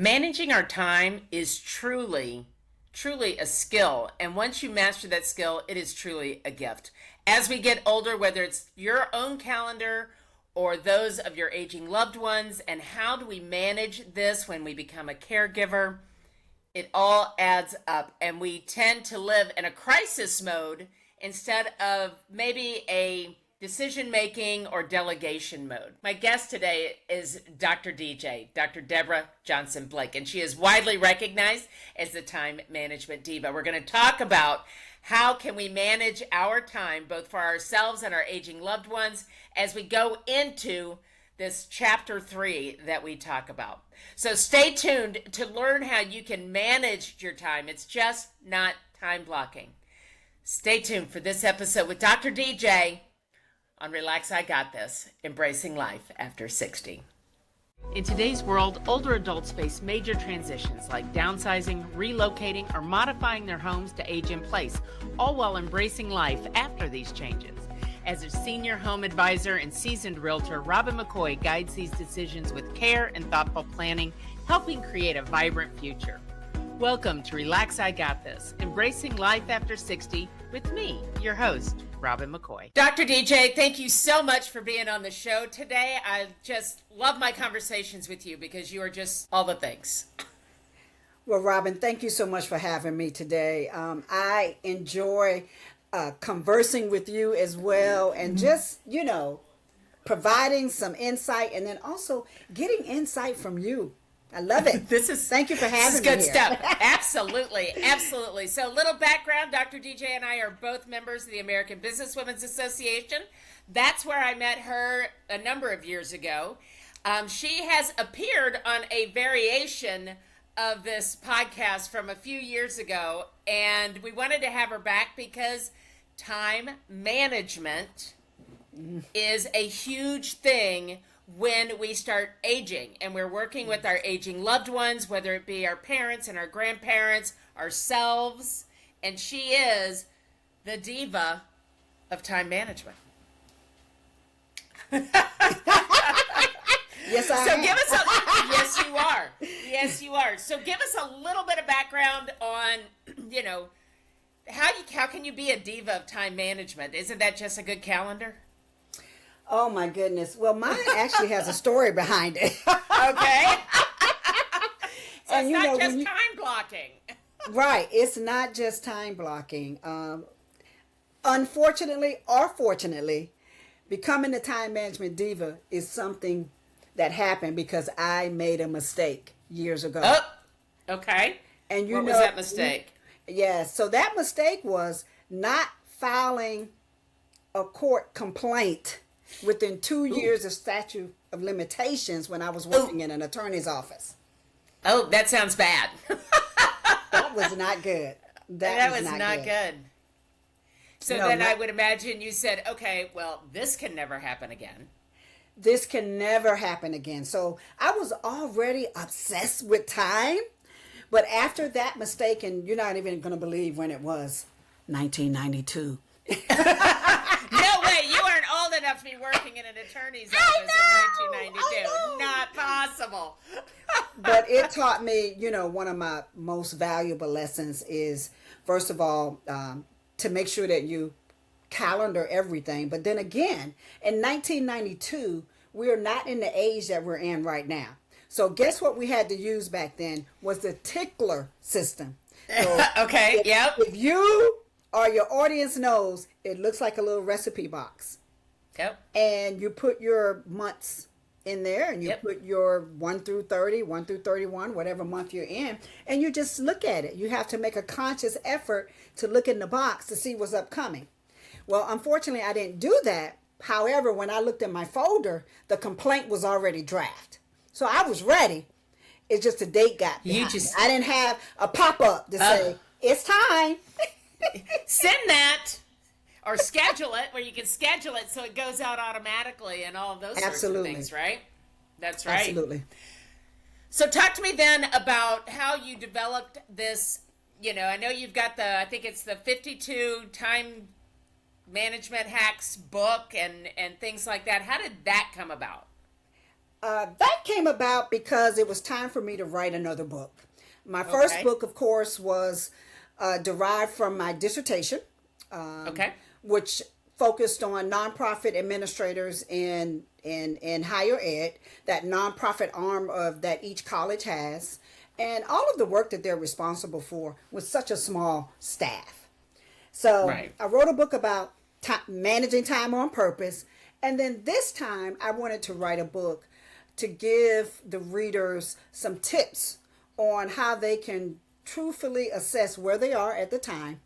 Managing our time is truly a skill. And once you master that skill, it is truly a gift. As we get older, whether it's your own calendar or those of your aging loved ones, and how do we manage this when we become a caregiver? It all adds up, and we tend to live in a crisis mode instead of maybe a decision making or delegation mode. My guest today is Dr. DJ, Dr. Deborah Johnson-Blake, and she is widely recognized as the time management diva. We're going to talk about how can we manage our time both for ourselves and our aging loved ones as we go into this chapter 3 that we talk about. So stay tuned to learn how you can manage your time. It's just not time blocking. Stay tuned for this episode with Dr. DJ on Relax, I Got This, Embracing Life After 60. In today's world, older adults face major transitions like downsizing, relocating, or modifying their homes to age in place, all while embracing life after these changes. As a senior home advisor and seasoned realtor, Robin McCoy guides these decisions with care and thoughtful planning, helping create a vibrant future. Welcome to Relax, I Got This, Embracing Life After 60 with me, your host, Robin McCoy. Dr. DJ, thank you so much for being on the show today. I just love my conversations with you because you are just all the things. Well, Robin, thank you so much for having me today. I enjoy conversing with you as well, and just, providing some insight, and then also getting insight from you. I love it. Thank you for having me. This is good stuff. Absolutely. So, little background: Dr. DJ and I are both members of the American Businesswomen's Association. That's where I met her a number of years ago. She has appeared on a variation of this podcast from a few years ago, and we wanted to have her back because time management is a huge thing when we start aging and we're working with our aging loved ones, whether it be our parents and our grandparents, ourselves, and she is the diva of time management. Yes, I am. Yes, you are. Yes, you are. So give us a little bit of background on, how can you be a diva of time management? Isn't that just a good calendar? Oh my goodness. Well, mine actually has a story behind it. Okay. So And it's not just time blocking. Right. It's not just time blocking. Unfortunately or fortunately, becoming a time management diva is something that happened because I made a mistake years ago. Oh, okay. And what was that mistake? Yes. So that mistake was not filing a court complaint within 2 years of statute of limitations when I was working in an attorney's office. Oh, that sounds bad. That was not good. That was not good. So No, then I not- would imagine you said, okay, well, this can never happen again. This can never happen again. So I was already obsessed with time. But after that mistake, and you're not even going to believe when it was, 1992. No way, you weren't old enough to be working in an attorney's office in 1992. Not possible. But it taught me, one of my most valuable lessons is, first of all, to make sure that you calendar everything. But then again, in 1992, we're not in the age that we're in right now. So guess what we had to use back then was the tickler system. So Okay, yep. if you or your audience knows, it looks like a little recipe box. Yep. And you put your months in there, and you Yep. put your 1 through 30, 1 through 31, whatever month you're in, and you just look at it. You have to make a conscious effort to look in the box to see what's upcoming. Well, unfortunately, I didn't do that. However, when I looked at my folder, the complaint was already drafted. So I was ready. It's just the date got behind me. I didn't have a pop-up to say, it's time. Send that or schedule it where you can schedule it so it goes out automatically and all of those sorts of things, right? That's right. Absolutely. So talk to me then about how you developed this. I know you've got I think it's the 52 time management hacks book and things like that. How did that come about? That came about because it was time for me to write another book. My first book, of course, was derived from my dissertation, which focused on nonprofit administrators in higher ed, that nonprofit arm of that each college has, and all of the work that they're responsible for with such a small staff. So I wrote a book about managing time on purpose, and then this time I wanted to write a book to give the readers some tips on how they can truthfully assess where they are at the time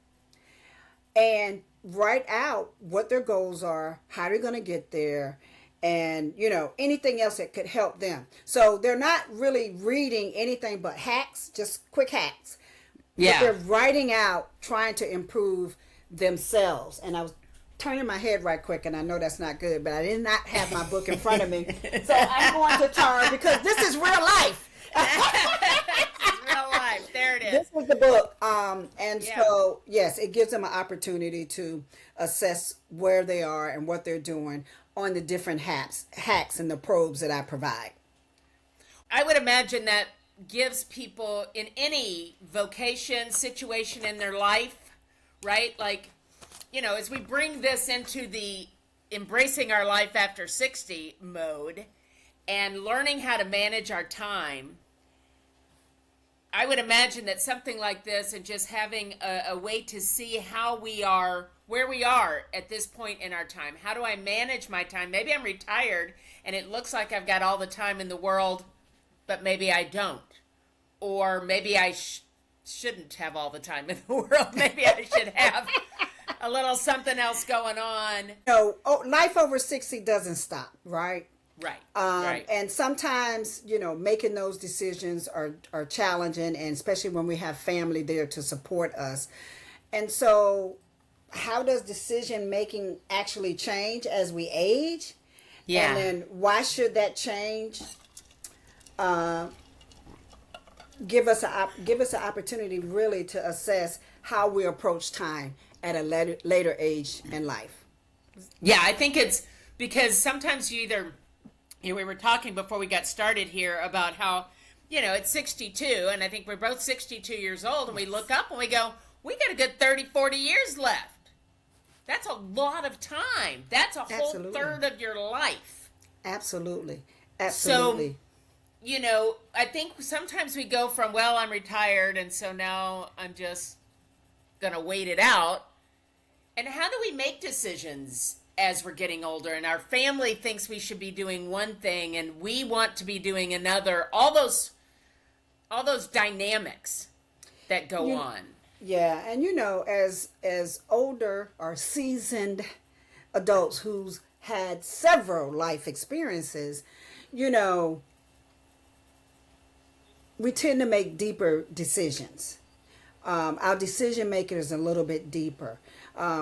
and write out what their goals are, how they're going to get there, and anything else that could help them. So they're not really reading anything but hacks, just quick hacks. But they're writing out, trying to improve themselves. And I was turning my head right quick, and I know that's not good, but I did not have my book in front of me. So I'm going to turn, because this is real life. Real life. There it is. This was the book. So, yes, it gives them an opportunity to assess where they are and what they're doing on the different hacks and the probes that I provide. I would imagine that gives people in any vocation, situation in their life, right? Like, as we bring this into the embracing our life after 60 mode and learning how to manage our time, I would imagine that something like this and just having a way to see how we are, where we are at this point in our time. How do I manage my time? Maybe I'm retired and it looks like I've got all the time in the world, but maybe I don't. Or maybe I shouldn't have all the time in the world. Maybe I should have a little something else going on. Life over 60 doesn't stop, right? Right. And sometimes, making those decisions are challenging, and especially when we have family there to support us. And so how does decision making actually change as we age? Yeah. And then why should that change? Give us an opportunity really to assess how we approach time at a later age in life. Yeah, I think it's because sometimes you either, we were talking before we got started here about how, it's 62, and I think we're both 62 years old, and we look up and we go, we got a good 30, 40 years left. That's a lot of time. That's a whole third of your life. Absolutely. So, I think sometimes we go from, well, I'm retired, and so now I'm just going to wait it out. And how do we make decisions as we're getting older? And our family thinks we should be doing one thing, and we want to be doing another. All those dynamics that go on. Yeah, and as older or seasoned adults who's had several life experiences, we tend to make deeper decisions. Our decision making is a little bit deeper.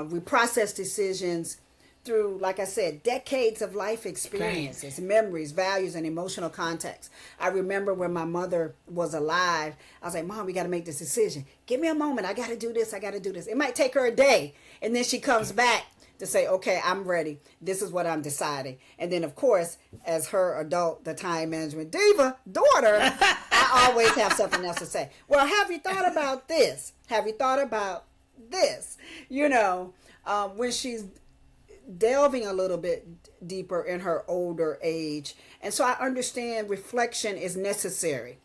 We process decisions through, like I said, decades of life experiences, memories, values, and emotional context. I remember when my mother was alive, I was like, Mom, we got to make this decision. Give me a moment. I got to do this. It might take her a day. And then she comes back to say, okay, I'm ready. This is what I'm deciding. And then, of course, as her adult, the time management diva daughter, I always have something else to say. Well, have you thought about this? Have you thought about this? When she's delving a little bit deeper in her older age. And so I understand reflection is necessary.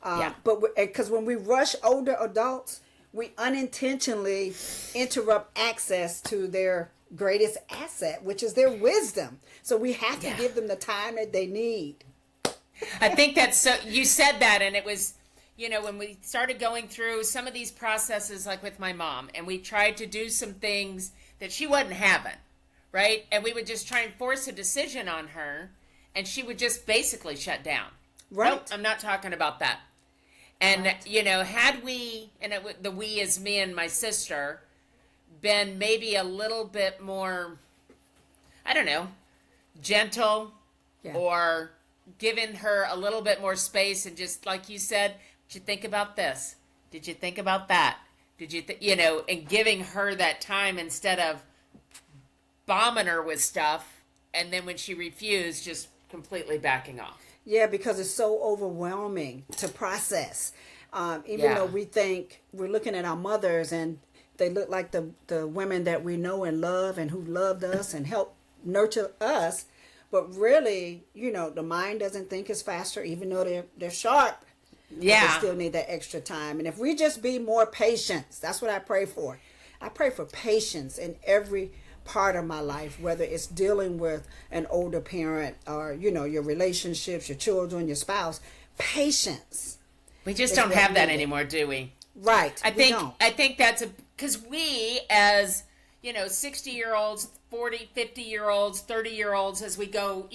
But because when we rush older adults, we unintentionally interrupt access to their greatest asset, which is their wisdom. So we have to give them the time that they need. I think that's so, you said that, and it was, when we started going through some of these processes, like with my mom, and we tried to do some things that she wasn't having, right? And we would just try and force a decision on her, and she would just basically shut down. Right. Nope, I'm not talking about that. And, had we, and the we is me and my sister, been maybe a little bit more, I don't know, gentle or given her a little bit more space and just, like you said, did you think about this? Did you think about that? Did you, and giving her that time instead of bombing her with stuff, and then when she refused, just completely backing off. Yeah, because it's so overwhelming to process. Even though Yeah. we think we're looking at our mothers and they look like the women that we know and love and who loved us and helped nurture us, but really, the mind doesn't think as faster, even though they're sharp, but they Yeah. still need that extra time. And if we just be more patient, that's what I pray for. I pray for patience in every part of my life, whether it's dealing with an older parent or, your relationships, your children, your spouse. Patience We just is don't what have that needed. anymore, do we? Right. I We think don't. I think that's because we as 60-year-olds, 40, 50-year-olds, 30-year-olds as we go,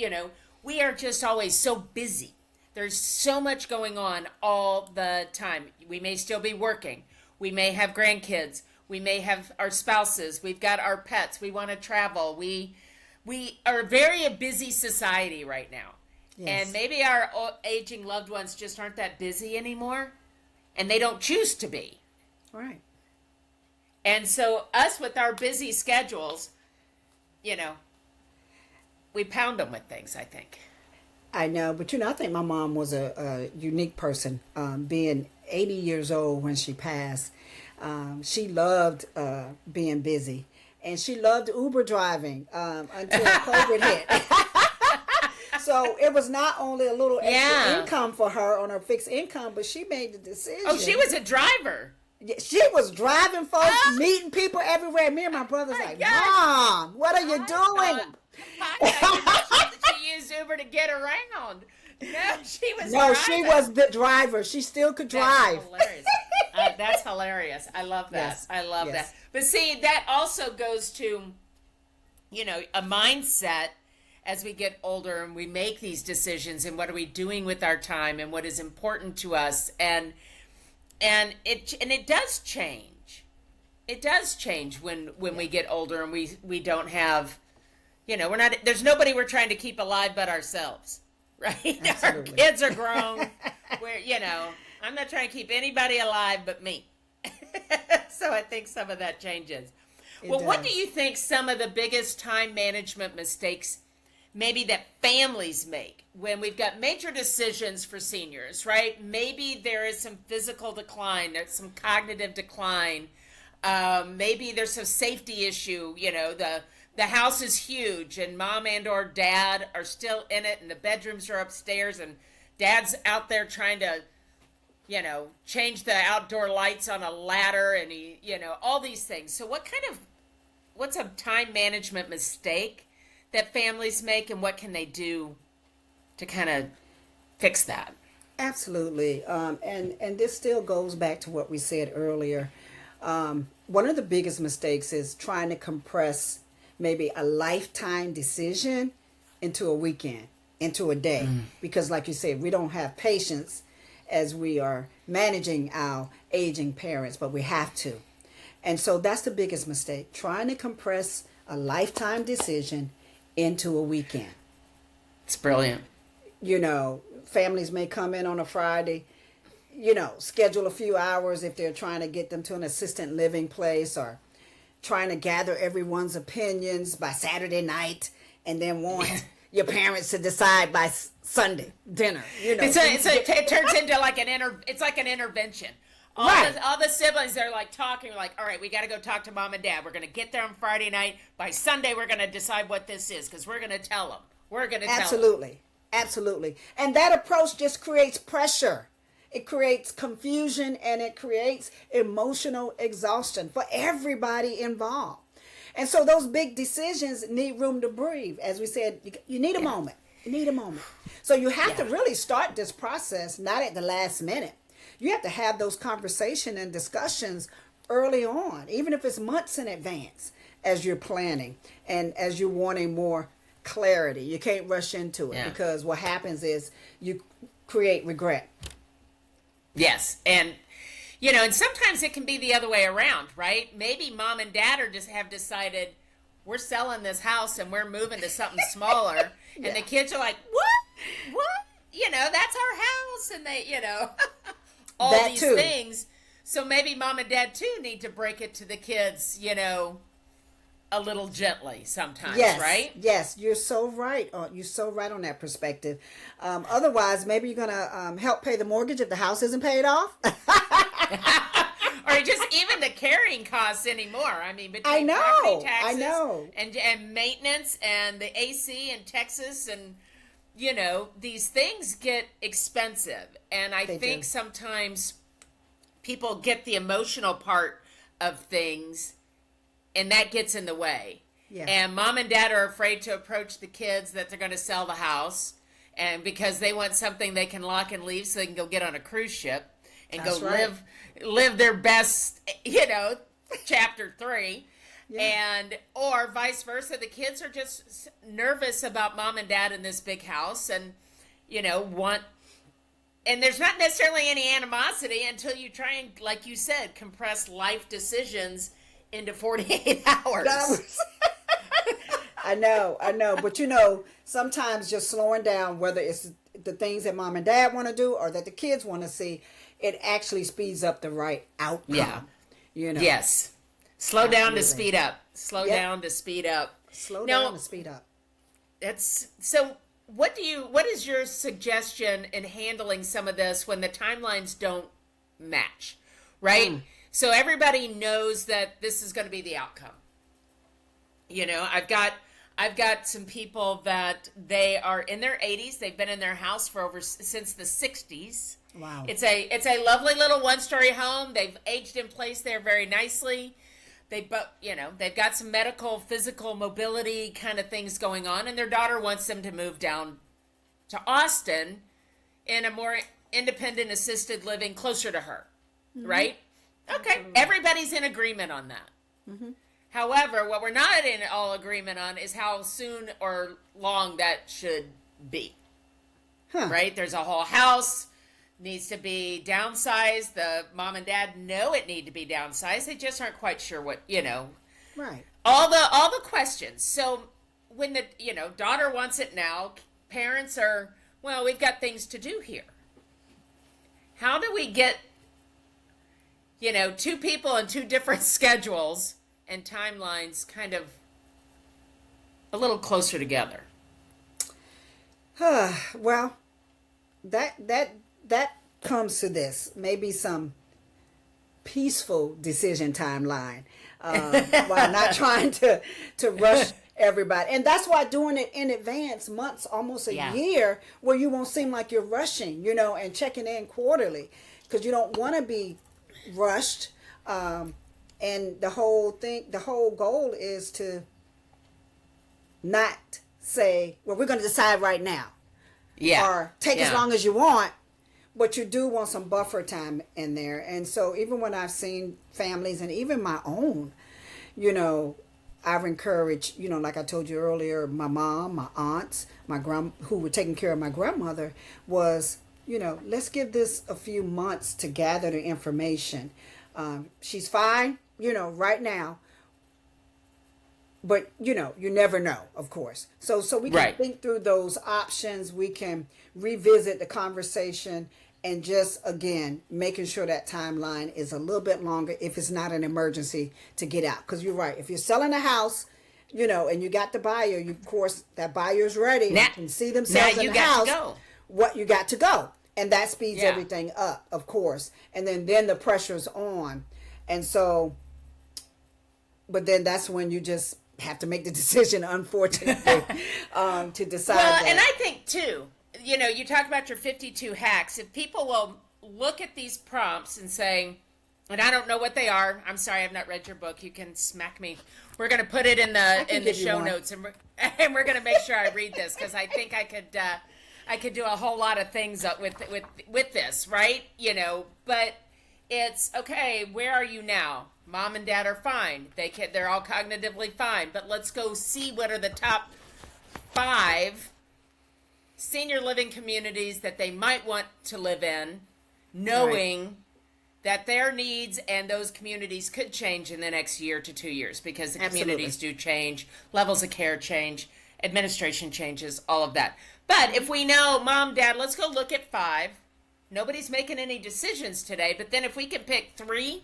we are just always so busy. There's so much going on all the time. We may still be working. We may have grandkids. We may have our spouses. We've got our pets. We want to travel. We are a very busy society right now. And Yes. maybe our aging loved ones just aren't that busy anymore and they don't choose to be. Right. And so us with our busy schedules, you know, we pound them with things, I think. I know, but I think my mom was a unique person. Being 80 years old when she passed, she loved being busy, and she loved Uber driving until COVID hit. So it was not only a little extra Yeah. income for her on her fixed income, but she made the decision. Oh, she was a driver. Yeah, she was driving folks, meeting people everywhere. Me and my brother's like, yes. Mom, what are you doing? I thought she used Uber to get around. No, she was No, driving. she was the driver. She still could drive. That's hilarious. That's hilarious. I love that. Yes. I love Yes. that. But see, that also goes to, a mindset as we get older and we make these decisions and what are we doing with our time and what is important to us and it does change. It does change when we get older and we don't have, we're not, there's nobody we're trying to keep alive but ourselves, right? Absolutely. Our kids are grown. I'm not trying to keep anybody alive but me. So I think some of that changes. Well, what do does. you think some of the biggest time management mistakes maybe that families make when we've got major decisions for seniors, right? Maybe there is some physical decline, there's some cognitive decline. Maybe there's some safety issue, the house is huge and mom and or dad are still in it and the bedrooms are upstairs and dad's out there trying to change the outdoor lights on a ladder and all these things. So what's a time management mistake that families make and what can they do to kind of fix that? Absolutely. And this still goes back to what we said earlier. One of the biggest mistakes is trying to compress maybe a lifetime decision into a weekend, into a day. Because like you said, we don't have patience as we are managing our aging parents, but we have to. And so that's the biggest mistake, trying to compress a lifetime decision into a weekend. It's brilliant. Families may come in on a Friday, schedule a few hours if they're trying to get them to an assisted living place or trying to gather everyone's opinions by Saturday night and then want your parents to decide by Sunday dinner. It turns into like it's like an intervention. Right. All the siblings, they're like talking, like, all right, we got to go talk to mom and dad. We're going to get there on Friday night. By Sunday, we're going to decide what this is because we're going to tell them. We're going to tell them. Absolutely. Absolutely. And that approach just creates pressure. It creates confusion and it creates emotional exhaustion for everybody involved. And so those big decisions need room to breathe. As we said, you need a moment. You need a moment. So you have to really start this process not at the last minute. You have to have those conversations and discussions early on, even if it's months in advance as you're planning and as you're wanting more clarity. You can't rush into it because what happens is you create regret. Yes. And, and sometimes it can be the other way around, right? Maybe mom and dad have decided we're selling this house and we're moving to something smaller. And the kids are like, what? That's our house. And they, all That these too. things. So maybe mom and dad too need to break it to the kids, a little gently sometimes, Yes, right? yes, you're so right. You're so right on that perspective. Otherwise, maybe you're gonna help pay the mortgage if the house isn't paid off. Or just even the carrying costs anymore. I mean, I between know, property I taxes know. and maintenance and the AC in Texas, and these things get expensive. And I They think do. sometimes people get the emotional part of things, and that gets in the way. Yeah. And mom and dad are afraid to approach the kids that they're going to sell the house, and because they want something they can lock and leave so they can go get on a cruise ship and That's go right. live their best, chapter 3. Yeah. And or vice versa, the kids are just nervous about mom and dad in this big house, and want, and there's not necessarily any animosity until you try and, like you said, compress life decisions into 48 hours. I know, but sometimes just slowing down, whether it's the things that mom and dad want to do or that the kids want to see, it actually speeds up the right outcome. Yeah. Yes. Slow Absolutely. down to speed up. Slow Yep. down to speed up. Slow Now, down and speed up. That's so. What is your suggestion in handling some of this when the timelines don't match, right? So everybody knows that this is going to be the outcome. I've got some people that they are in their 80s. They've been in their house for since the 60s. Wow. It's a lovely little one-story home. They've aged in place there very nicely. They've got some medical, physical mobility kind of things going on, and their daughter wants them to move down to Austin in a more independent assisted living closer to her, right? Okay, Absolutely. everybody's in agreement on that. However, what we're not in all agreement on is how soon or long that should be, right? There's a whole house needs to be downsized. The mom and dad know it need to be downsized. They just aren't quite sure what, Right. all the questions. So when the, daughter wants it now, parents are, well, we've got things to do here. How do we get, two people in two different schedules and timelines kind of a little closer together? Well, that comes to this. Maybe some peaceful decision timeline, while not trying to rush everybody. And that's why doing it in advance, months, almost a year, where you won't seem like you're rushing, and checking in quarterly, because you don't want to be rushed. And the whole goal is to not say, well, we're going to decide right now. Or take as long as you want, but you do want some buffer time in there. And so even when I've seen families, and even my own, I've encouraged, like I told you earlier, my mom, my aunts, who were taking care of my grandmother, was, let's give this a few months to gather the information. She's fine, right now. But, you never know, of course. So we can think through those options. We can revisit the conversation, and just, again, making sure that timeline is a little bit longer if it's not an emergency to get out. Because you're right. If you're selling a house, and you got the buyer, of course, that buyer's ready. Now, and can see themselves in the house. What you got to go. And that speeds everything up, of course. And then the pressure's on. And so, but then that's when you just have to make the decision, unfortunately, to decide. Well, and I think too, you talk about your 52 hacks. If people will look at these prompts and say, and I don't know what they are. I'm sorry, I've not read your book. You can smack me. We're going to put it in the show notes, and we're going to make sure I read this, because I think I could do a whole lot of things with this, right? But it's okay. Where are you now? Mom and dad are fine. They're all cognitively fine. But let's go see what are the top 5 senior living communities that they might want to live in, knowing that their needs and those communities could change in the next year to 2 years, because the communities do change, levels of care change, administration changes, all of that. But if we know, mom, dad, let's go look at 5. Nobody's making any decisions today, but then if we can pick 3,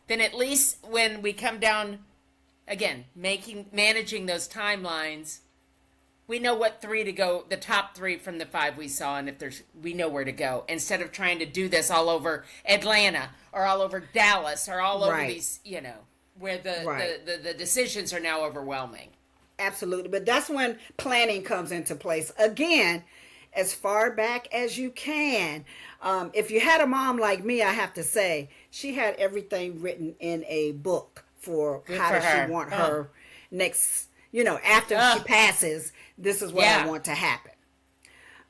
then at least when we come down again, managing those timelines. We know what 3 to go, the top 3 from the 5 we saw, and we know where to go, instead of trying to do this all over Atlanta or all over Dallas or all over these, where the decisions are now overwhelming. Absolutely. But that's when planning comes into place. Again, as far back as you can. If you had a mom like me, I have to say, she had everything written in a book for how does she want her next, after she passes, this is what I want to happen.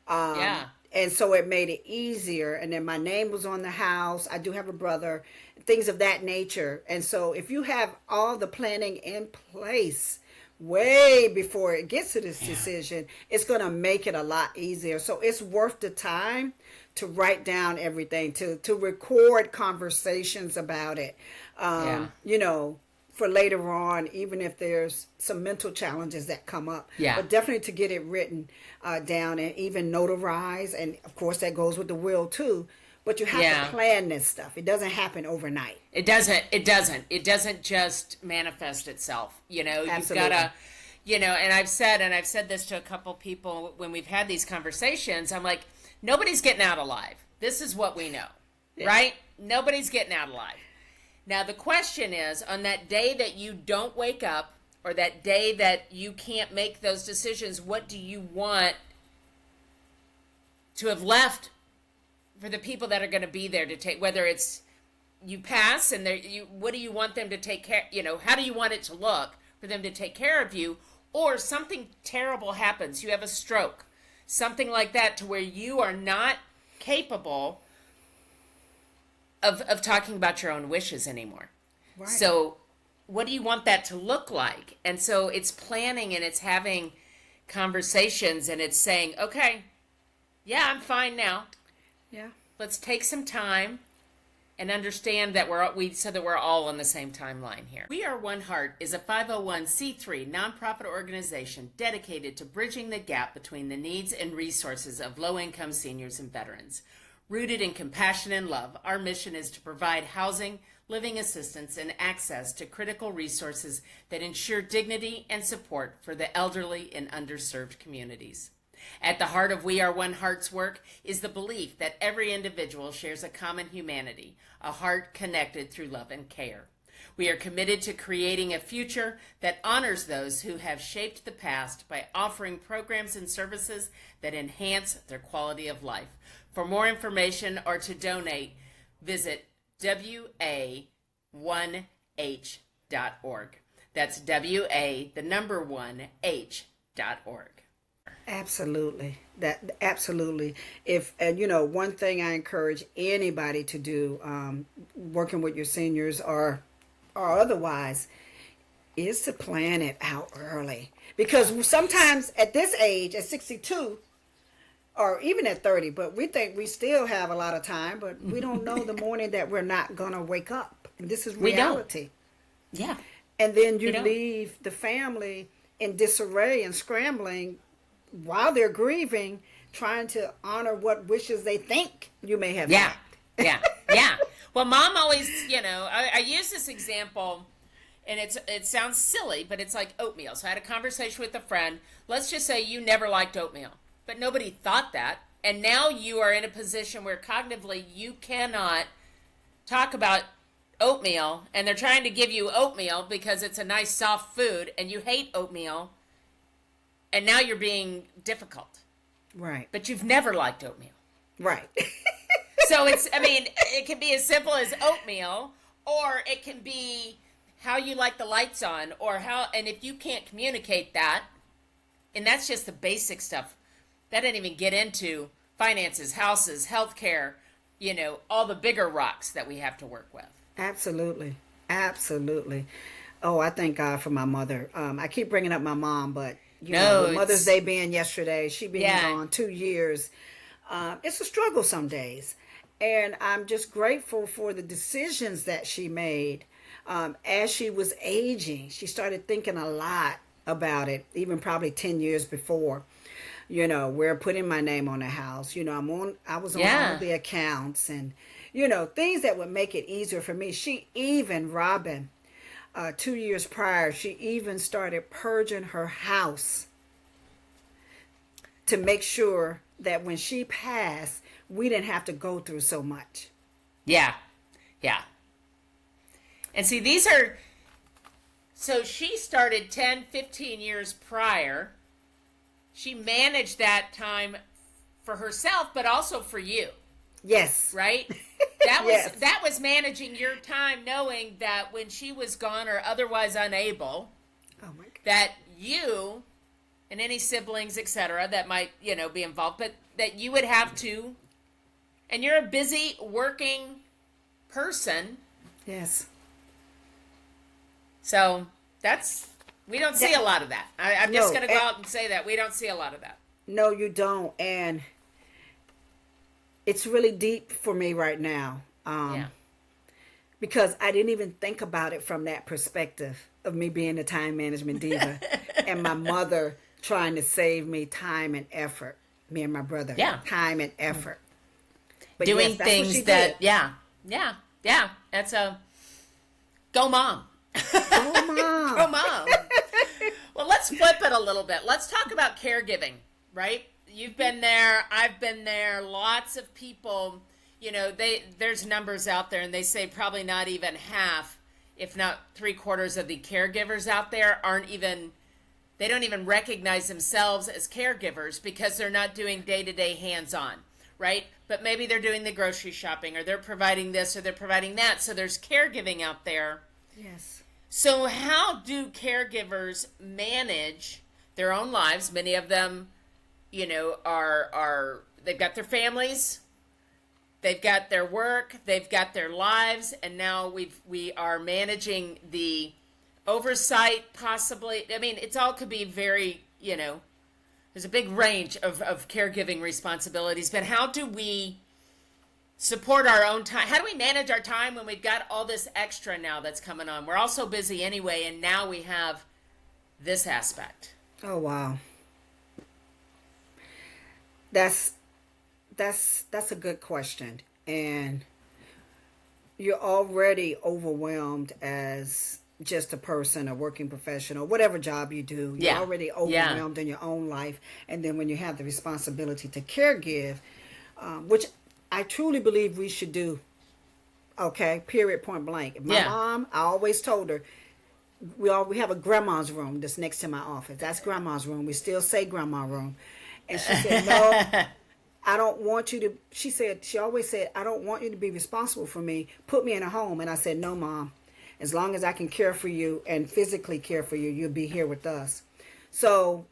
And so it made it easier. And then my name was on the house. I do have a brother, things of that nature. And so if you have all the planning in place way before it gets to this decision, it's going to make it a lot easier. So it's worth the time to write down everything, to record conversations about it, for later on, even if there's some mental challenges that come up. But definitely to get it written down and even notarize. And of course, that goes with the will too. But you have to plan this stuff. It doesn't happen overnight. It doesn't just manifest itself. You've got to, and I've said this to a couple people when we've had these conversations. I'm like, nobody's getting out alive. This is what we know, right? Nobody's getting out alive. Now, the question is, on that day that you don't wake up or that day that you can't make those decisions, what do you want to have left for the people that are going to be there to take, whether it's you pass and what do you want them to take care, how do you want it to look for them to take care of you, or something terrible happens, you have a stroke, something like that, to where you are not capable of talking about your own wishes anymore. Right. So what do you want that to look like? And so it's planning and it's having conversations and it's saying, okay, yeah, I'm fine now. Yeah. Let's take some time and understand that we're all on the same timeline here. We Are One Heart is a 501c3 nonprofit organization dedicated to bridging the gap between the needs and resources of low-income seniors and veterans. Rooted in compassion and love, our mission is to provide housing, living assistance, and access to critical resources that ensure dignity and support for the elderly and underserved communities. At the heart of We Are One Heart's work is the belief that every individual shares a common humanity, a heart connected through love and care. We are committed to creating a future that honors those who have shaped the past by offering programs and services that enhance their quality of life. For more information or to donate, visit wa1h.org. That's wa1h.org. Absolutely. Absolutely. One thing I encourage anybody to do, working with your seniors or otherwise, is to plan it out early. Because sometimes at this age, at 62, or even at 30, but we think we still have a lot of time, but we don't know the morning that we're not going to wake up. And this is reality. Yeah. And then you leave the family in disarray and scrambling while they're grieving, trying to honor what wishes they think you may have had. Yeah. Well, Mom always, I use this example, and it sounds silly, but it's like oatmeal. So I had a conversation with a friend. Let's just say you never liked oatmeal, but nobody thought that. And now you are in a position where cognitively you cannot talk about oatmeal, and they're trying to give you oatmeal because it's a nice soft food, and you hate oatmeal. And now you're being difficult. Right. But you've never liked oatmeal. Right. So it can be as simple as oatmeal, or it can be how you like the lights on, and if you can't communicate that, and that's just the basic stuff. That didn't even get into finances, houses, healthcare, all the bigger rocks that we have to work with. Absolutely. Absolutely. Oh, I thank God for my mother. I keep bringing up my mom, but Mother's Day being yesterday, she being gone 2 years. It's a struggle some days. And I'm just grateful for the decisions that she made. As she was aging, she started thinking a lot about it, even probably 10 years before. We're putting my name on the house. I was on all the accounts and, things that would make it easier for me. Robin, 2 years prior, she even started purging her house to make sure that when she passed, we didn't have to go through so much. Yeah. Yeah. And see, these are, so she started 10, 15 years prior. She managed that time for herself, but also for you. Yes. Right? That was Yes. that was managing your time, knowing that when she was gone or otherwise unable, Oh my God. that you and any siblings, etc., that might, be involved, but that you would have to, and you're a busy working person, Yes. so we don't see a lot of that. I'm just No, going to go out and say that we don't see a lot of that. No, you don't. And it's really deep for me right now. Yeah. Because I didn't even think about it from that perspective of me being a time management diva and my mother trying to save me time and effort. Me and my brother. Yeah. Time and effort. But Doing yes, that's what she things that, did. yeah. That's a go mom. Oh, Mom. Go mom. Well, let's flip it a little bit. Let's talk about caregiving, right? You've been there. I've been there. Lots of people, there's numbers out there, and they say probably not even half, if not 3/4 of the caregivers out there they don't even recognize themselves as caregivers because they're not doing day-to-day hands-on, right? But maybe they're doing the grocery shopping, or they're providing this, or they're providing that. So there's caregiving out there. Yes. So how do caregivers manage their own lives? Many of them, are they've got their families, they've got their work, they've got their lives, and now we are managing the oversight possibly. I mean, it's all could be very, there's a big range of caregiving responsibilities, but how do we support our own time? How do we manage our time when we've got all this extra now that's coming on? We're all so busy anyway, and now we have this aspect. Oh, wow. That's a good question. And you're already overwhelmed as just a person, a working professional, whatever job you do. You're Yeah. already overwhelmed in your own life. And then when you have the responsibility to caregive, which I truly believe we should do, okay, period, point blank. My mom, I always told her, we have a grandma's room that's next to my office. That's grandma's room. We still say grandma room. And she said, no, I don't want you to, she always said, I don't want you to be responsible for me. Put me in a home. And I said, no, Mom, as long as I can care for you and physically care for you, you'll be here with us. So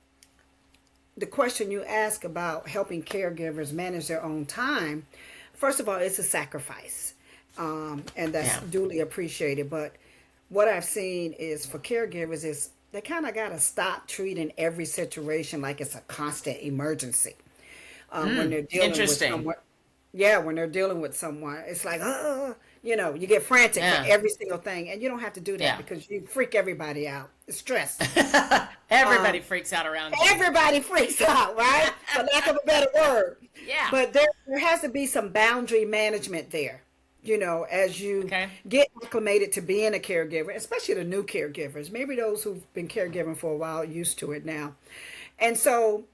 the question you ask about helping caregivers manage their own time, first of all, it's a sacrifice. And that's duly appreciated. But what I've seen is for caregivers is they kind of got to stop treating every situation like it's a constant emergency. When they're dealing with someone. Yeah, when they're dealing with someone, it's like, you get frantic for every single thing. And you don't have to do that because you freak everybody out. It's stress. Everybody freaks out around you. Everybody freaks out, right? For lack of a better word. Yeah. But there has to be some boundary management there. As you get acclimated to being a caregiver, especially the new caregivers, maybe those who've been caregiving for a while are used to it now. And so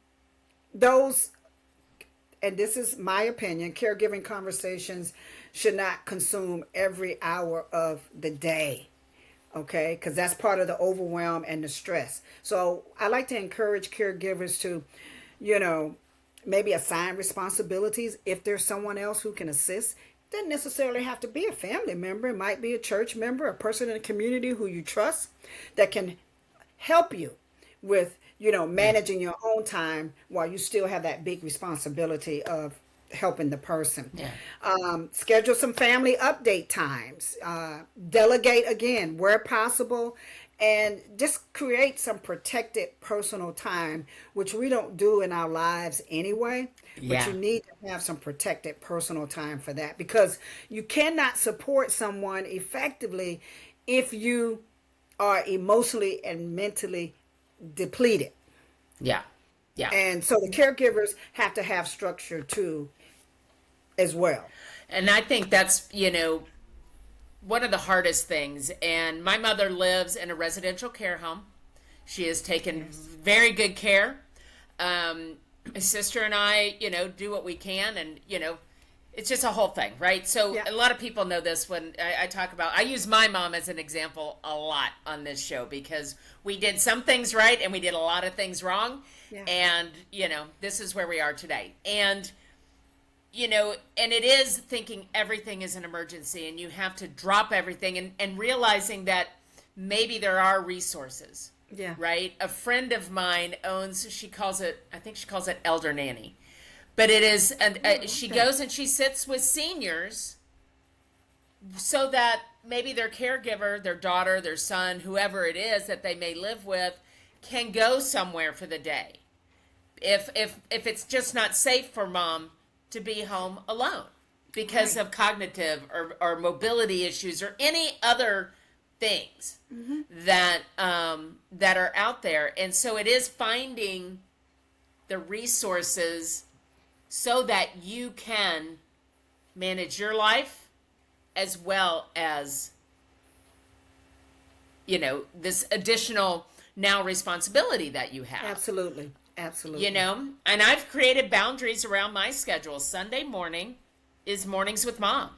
and this is my opinion, caregiving conversations should not consume every hour of the day, okay? Because that's part of the overwhelm and the stress. So I like to encourage caregivers to, maybe assign responsibilities if there's someone else who can assist. Doesn't necessarily have to be a family member. It might be a church member, a person in the community who you trust that can help you with, managing your own time while you still have that big responsibility of helping the person. Schedule some family update times. Delegate again where possible. And just create some protected personal time, which we don't do in our lives anyway. But you need to have some protected personal time for that, because you cannot support someone effectively if you are emotionally and mentally depleted. Yeah. And so the caregivers have to have structure too as well. And I think that's, one of the hardest things. And my mother lives in a residential care home. She has taken very good care. My sister and I, do what we can, and it's just a whole thing, right? So Yeah. a lot of people know this when I talk about, I use my mom as an example a lot on this show because we did some things right and we did a lot of things wrong. Yeah. And, this is where we are today. And, and it is thinking everything is an emergency and you have to drop everything and realizing that maybe there are resources. Yeah. Right? A friend of mine owns, I think she calls it elder nanny. But it is, and she goes and she sits with seniors so that maybe their caregiver, their daughter, their son, whoever it is that they may live with, can go somewhere for the day. If it's just not safe for mom to be home alone because of cognitive or mobility issues or any other things that are out there. And so it is finding the resources so that you can manage your life as well as, this additional now responsibility that you have. Absolutely. Absolutely. And I've created boundaries around my schedule. Sunday morning is mornings with mom.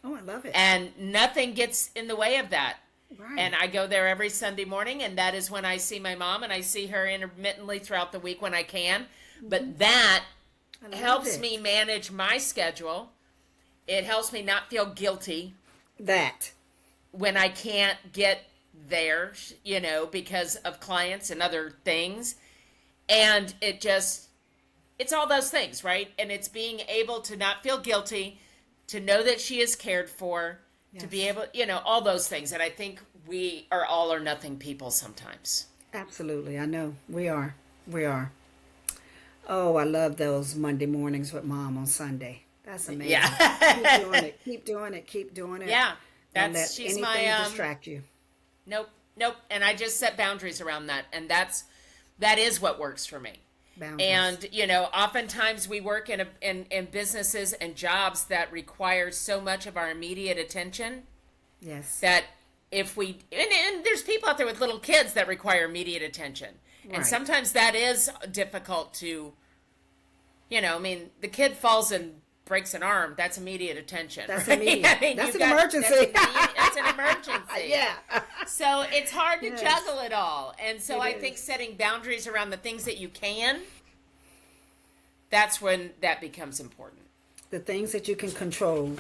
Oh, I love it. And nothing gets in the way of that. Right. And I go there every Sunday morning, and that is when I see my mom, and I see her intermittently throughout the week when I can. But that helps me manage my schedule. It helps me not feel guilty when I can't get there, because of clients and other things. And it's all those things, right? And it's being able to not feel guilty, to know that she is cared for, to be able, all those things. And I think we are all or nothing people sometimes. Absolutely. I know we are. We are. Oh, I love those Monday mornings with mom on Sunday. That's amazing. Yeah. Keep doing it. Keep doing it. Keep doing it. Yeah. Don't let She's anything my, distract you. Nope. And I just set boundaries around that. And that is what works for me. Boundaries. And, oftentimes we work in businesses and jobs that require so much of our immediate attention. Yes. That if we, and there's people out there with little kids that require immediate attention. Right. And sometimes that is difficult to, the kid falls and breaks an arm. That's immediate attention. That's right? immediate. That's an emergency. That's an emergency. Yeah. So it's hard to juggle it all. And so I think setting boundaries around the things that you can, that's when that becomes important. The things that you can control.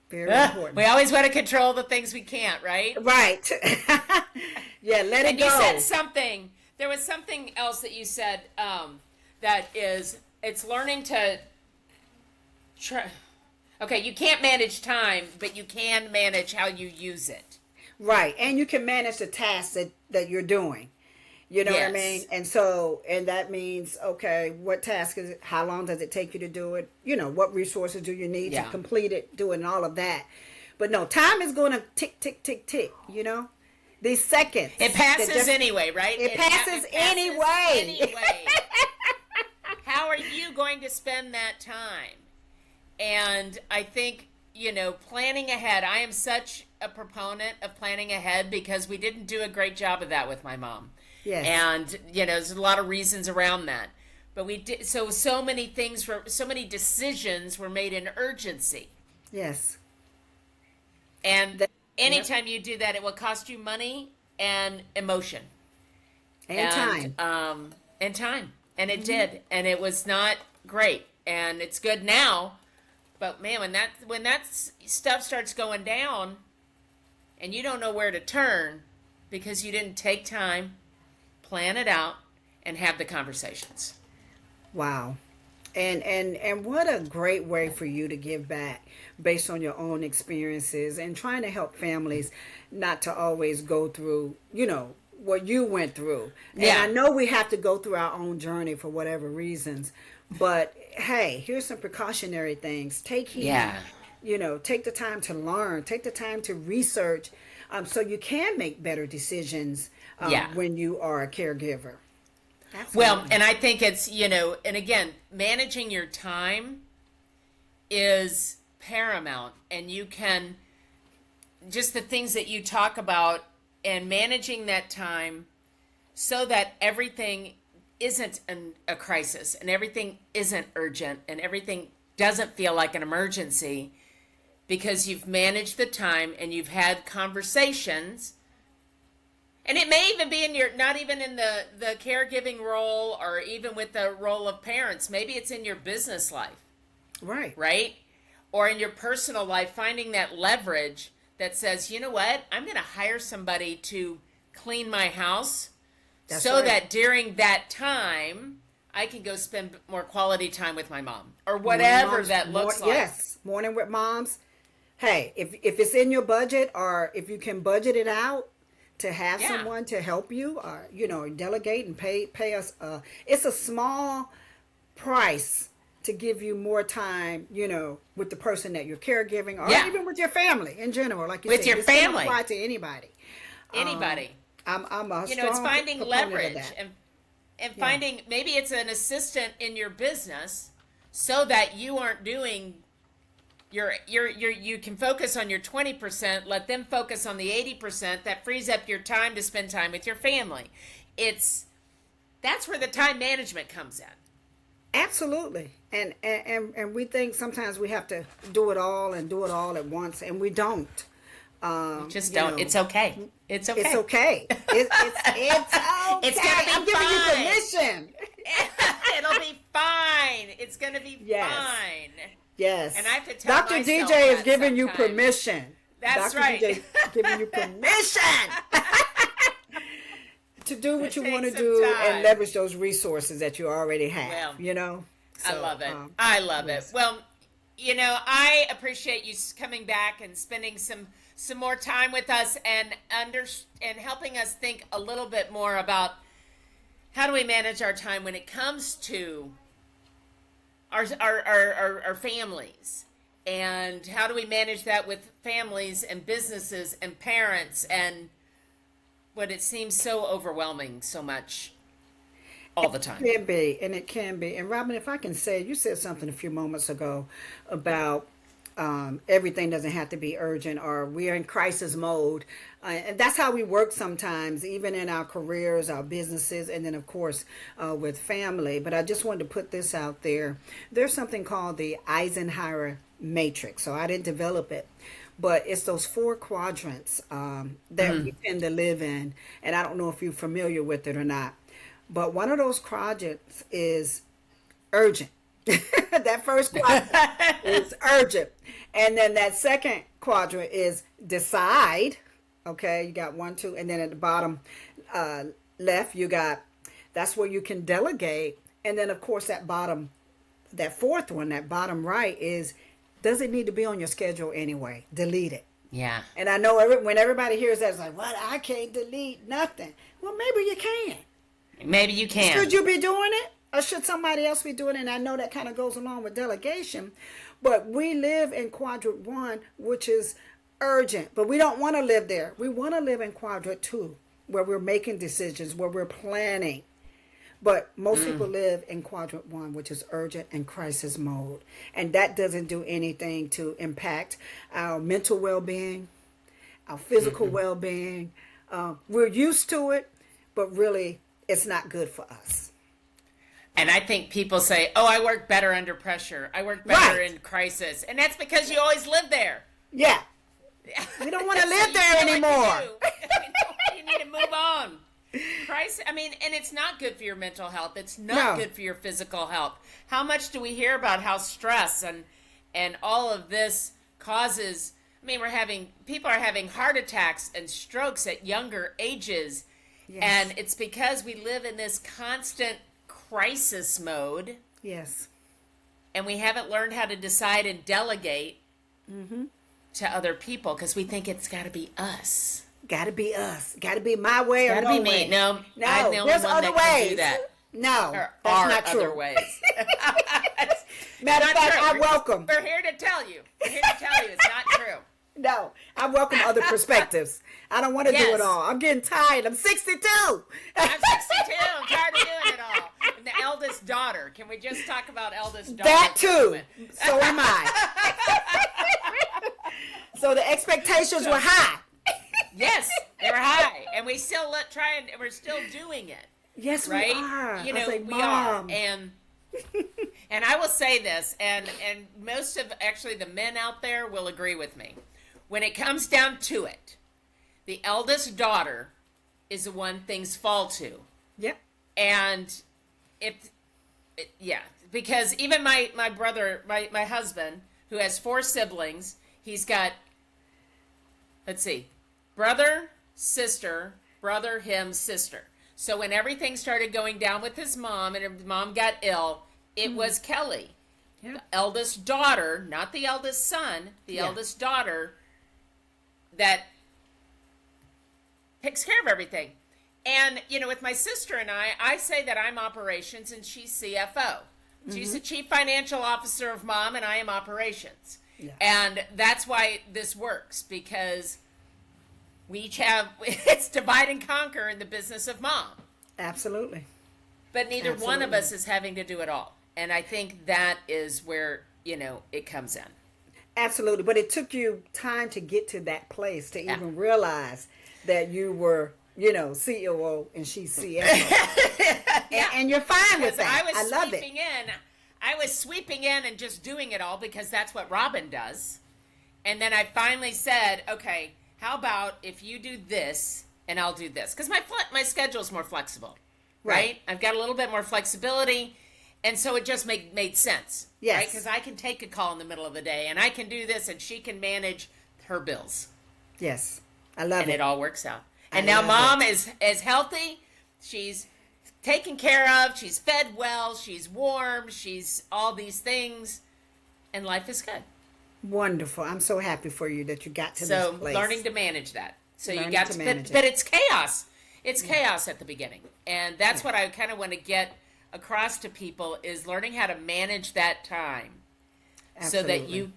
Very important. We always want to control the things we can't, right? Right. Yeah, let it and go. You said something. There was something else that you said that is, it's learning to try. Okay, you can't manage time, but you can manage how you use it. Right, and you can manage the tasks that you're doing. You know what I mean? And that means, okay, what task is it? How long does it take you to do it? What resources do you need to complete it, doing all of that. But no, time is going to tick, tick, tick, tick, These seconds. It passes anyway, right? It passes anyway. How are you going to spend that time? And I think, planning ahead. I am such a proponent of planning ahead because we didn't do a great job of that with my mom. Yes. And, there's a lot of reasons around that. But we did, so many decisions were made in urgency. Yes. And anytime you do that, it will cost you money and emotion. And time. And time. And it did. And it was not great. And it's good now. But man, when that stuff starts going down and you don't know where to turn because you didn't take time, plan it out, and have the conversations. Wow. And what a great way for you to give back based on your own experiences and trying to help families not to always go through, what you went through. Yeah. And I know we have to go through our own journey for whatever reasons, but hey, here's some precautionary things. Take heed. Yeah. Take the time to learn, take the time to research, so you can make better decisions when you are a caregiver. Absolutely. Well, and I think it's, and again, managing your time is paramount, and you can just the things that you talk about and managing that time so that everything isn't a crisis and everything isn't urgent and everything doesn't feel like an emergency, because you've managed the time and you've had conversations. And it may even be in your, not even in the caregiving role or even with the role of parents. Maybe it's in your business life. Right? Or in your personal life, finding that leverage that says, you know what, I'm going to hire somebody to clean my house. That's so right. That during that time, I can go spend more quality time with my mom or whatever that looks like. Yes, morning with moms. Hey, if it's in your budget, or if you can budget it out to have someone to help you, or delegate and pay us. It's a small price to give you more time, with the person that you're caregiving, or even with your family in general. Like you said, with your family, apply to anybody. I'm a strong it's finding leverage and Yeah. finding, maybe it's an assistant in your business so that you aren't doing you can focus on your 20%, let them focus on the 80%. That frees up your time to spend time with your family. That's where the time management comes in. Absolutely. And we think sometimes we have to do it all at once, and we don't. You just don't. It's okay. It's okay. It's okay. It's okay. It's gonna be I'm giving fine. you permission. It'll be fine. It's gonna be fine. Yes. And I have to tell Dr. myself DJ is that giving you sometimes. permission. That's Dr. right. DJ is giving you permission to do what you want to do and leverage those resources that you already have. Well, So, I love it. I love it. Well, I appreciate you coming back and spending some more time with us and helping us think a little bit more about how do we manage our time when it comes to our families, and how do we manage that with families and businesses and parents, and what it seems so overwhelming so much all the time. It can be. And Robin, if I can say, you said something a few moments ago about everything doesn't have to be urgent, or we're in crisis mode. And that's how we work sometimes, even in our careers, our businesses, and then, of course, with family. But I just wanted to put this out there. There's something called the Eisenhower Matrix. So I didn't develop it, but it's those 4 quadrants that we tend to live in. And I don't know if you're familiar with it or not. But one of those quadrants is urgent. That first quadrant is urgent. And then that second quadrant is decide. Okay, you got 1, 2, and then at the bottom left, that's where you can delegate. And then, of course, that fourth one, that bottom right is, does it need to be on your schedule anyway? Delete it. Yeah. And I know when everybody hears that, it's like, what? I can't delete nothing. Well, maybe you can. Maybe you can. Should you be doing it? Or should somebody else be doing it? And I know that kind of goes along with delegation. But we live in quadrant 1, which is urgent. But we don't want to live there. We want to live in quadrant 2, where we're making decisions, where we're planning. But most people live in quadrant 1, which is urgent and crisis mode. And that doesn't do anything to impact our mental well-being, our physical well-being. We're used to it, but really it's not good for us. And I think people say, oh, I work better under pressure. I work better in crisis. And that's because you always live there. Yeah. We don't want to live there anymore. You need to move on. Crisis, and it's not good for your mental health. It's not good for your physical health. How much do we hear about how stress and all of this causes, people are having heart attacks and strokes at younger ages. Yes. And it's because we live in this constant crisis mode. Yes. And we haven't learned how to decide and delegate to other people, because we think it's got to be us. Got to be us. Got to be my way or no way. Got to be me. No, I'm the only there's one other that ways. can do that. No, there that's are not true. Other ways. Matter of fact, I welcome. We're here to tell you. We're here to tell you it's not true. No, I welcome other perspectives. I don't want to do it all. I'm getting tired. I'm 62. I'm 62. I'm tired of doing it all. And the eldest daughter. Can we just talk about eldest daughter? That too. So am I. So the expectations were high. Yes, they were high, and we still we're still doing it. Yes, right? we are. You know, like, we are, and I will say this, and most of actually the men out there will agree with me. When it comes down to it, the eldest daughter is the one things fall to. Yep. And yeah, because even my brother, my husband, who has 4 siblings, he's got, let's see, brother, sister, brother, him, sister. So when everything started going down with his mom and his mom got ill, it was Kelly, the eldest daughter, not the eldest son, the eldest daughter that takes care of everything. And, you know, with my sister and I say that I'm operations and she's CFO. She's the chief financial officer of mom and I am operations. Yeah. And that's why this works, because we each have, it's divide and conquer in the business of mom. Absolutely. But neither one of us is having to do it all. And I think that is where, you know, it comes in. Absolutely. But it took you time to get to that place to even realize that you were, you know, COO and she's CFO. and you're fine with that. I love it. I was sweeping in and just doing it all because that's what Robin does. And then I finally said, okay, how about if you do this and I'll do this? Because my schedule is more flexible, right? I've got a little bit more flexibility. And so it just made sense, right? Because I can take a call in the middle of the day and I can do this and she can manage her bills. Yes, I love it. And it all works out. And now mom is healthy. She's taken care of. She's fed well. She's warm. She's all these things. And life is good. Wonderful. I'm so happy for you that you got to this place. So learning to manage that. So you got to manage it. But it's chaos. It's chaos at the beginning. And that's what I kind of want to get across to people, is learning how to manage that time. Absolutely. So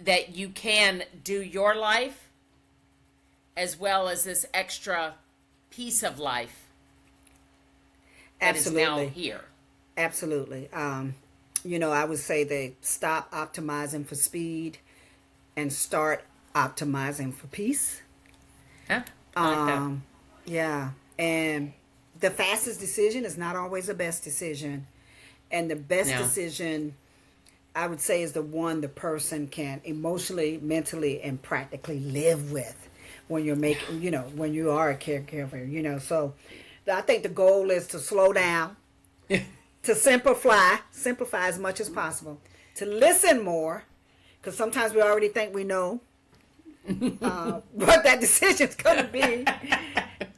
that you can do your life as well as this extra piece of life that is now here. Absolutely. You know, I would say they stop optimizing for speed and start optimizing for peace. Huh? I like that. Yeah. And the fastest decision is not always the best decision. And the best decision, I would say, is the one the person can emotionally, mentally, and practically live with when you're making, you know, when you are a caregiver, you know. So I think the goal is to slow down, to simplify as much as possible, to listen more, because sometimes we already think we know what that decision's going to be,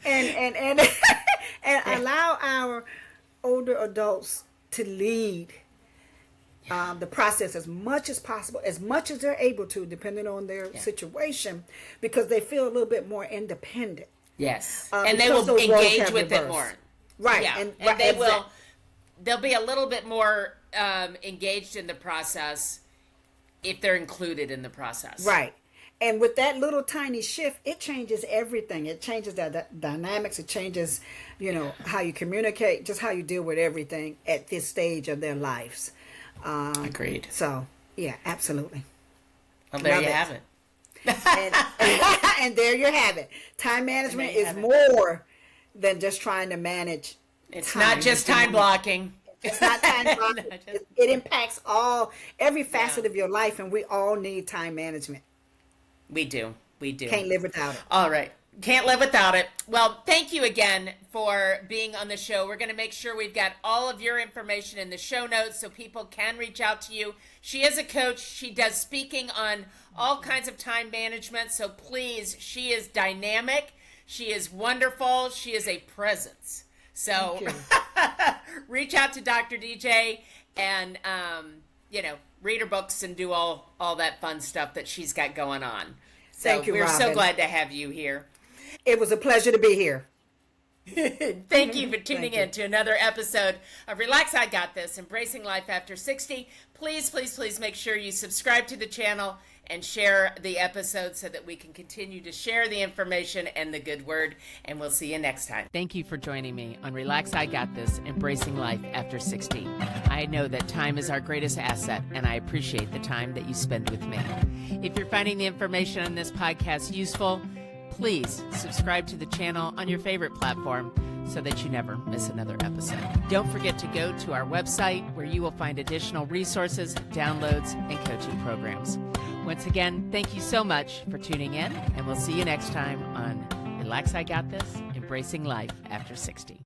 and allow our older adults to lead the process as much as possible, as much as they're able to, depending on their situation, because they feel a little bit more independent. Yes, and they will engage with it more. Right, yeah. and they will. They'll be a little bit more engaged in the process if they're included in the process. Right. And with that little tiny shift, it changes everything. It changes the dynamics. It changes, you know, how you communicate, just how you deal with everything at this stage of their lives. Agreed. So, yeah, absolutely. Well, there you have it. And there you have it. Time management is more than just trying to manage. It's not just time blocking. It's not time blocking. It impacts every facet of your life, and we all need time management. We do. Can't live without it. All right. Can't live without it. Well, thank you again for being on the show. We're going to make sure we've got all of your information in the show notes so people can reach out to you. She is a coach. She does speaking on all kinds of time management. So please, she is dynamic. She is wonderful. She is a presence. So reach out to Dr. DJ and, you know, read her books and do all that fun stuff that she's got going on. So Thank you, we're Robin. so glad to have you here. It was a pleasure to be here. Thank you for tuning in to another episode of Relax, I Got This, Embracing Life After 60. Please, please, please make sure you subscribe to the channel and share the episode so that we can continue to share the information and the good word. And we'll see you next time. Thank you for joining me on Relax, I Got This, Embracing Life After 60. I know that time is our greatest asset, and I appreciate the time that you spend with me. If you're finding the information on this podcast useful, please subscribe to the channel on your favorite platform so that you never miss another episode. Don't forget to go to our website where you will find additional resources, downloads, and coaching programs. Once again, thank you so much for tuning in, and we'll see you next time on Relax, I Got This, Embracing Life After 60.